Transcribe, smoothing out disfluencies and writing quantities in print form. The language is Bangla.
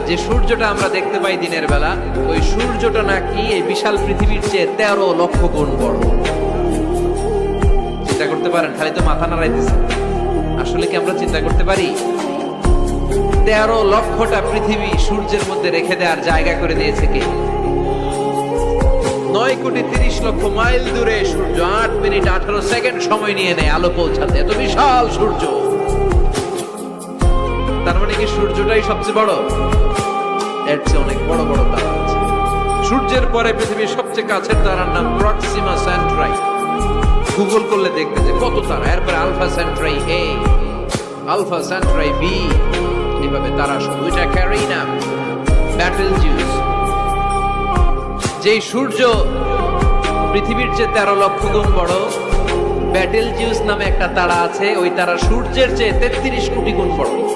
যে সূর্যটা আমরা দেখতে পাই দিনের বেলা, ওই সূর্যটা নাকি এই বিশাল পৃথিবীর চেয়ে 13 লক্ষ গুণ বড়। চিন্তা করতে পারেন? খালি তো মাথা নাড়াইতেছে। আসলে কি আমরা চিন্তা করতে পারি? 13 লক্ষটা পৃথিবী সূর্যের মধ্যে রেখে দেওয়ার জায়গা করে দিয়েছে কে? 9,30,00,000 মাইল দূরে সূর্য 8 মিনিট 18 সেকেন্ড সময় নিয়ে নেয় আলো পৌঁছাতে। এত বিশাল সূর্য। তার মানে কি সূর্যটাই সবচেয়ে বড়? এর চেয়ে অনেক বড় বড় তারা আছে। সূর্যের পরে পৃথিবীর সবচেয়ে কাছের তারার নাম প্রক্সিমা সেন্ট্রাই। গুগল করলে দেখবে যে কত তারা। এরপরে আলফা সেন্ট্রাই এ, আলফা সেন্ট্রাই বি, এইভাবে তারা শুধু। এটা ক্যারিনা, ব্যাটেলজিউস। যেই সূর্য পৃথিবীর চেয়ে 13 লক্ষ গুণ বড়, ব্যাটেলজিউস নামে একটা তারা আছে। ওই তারা সূর্যের চেয়ে 33 কোটি গুণ বড়।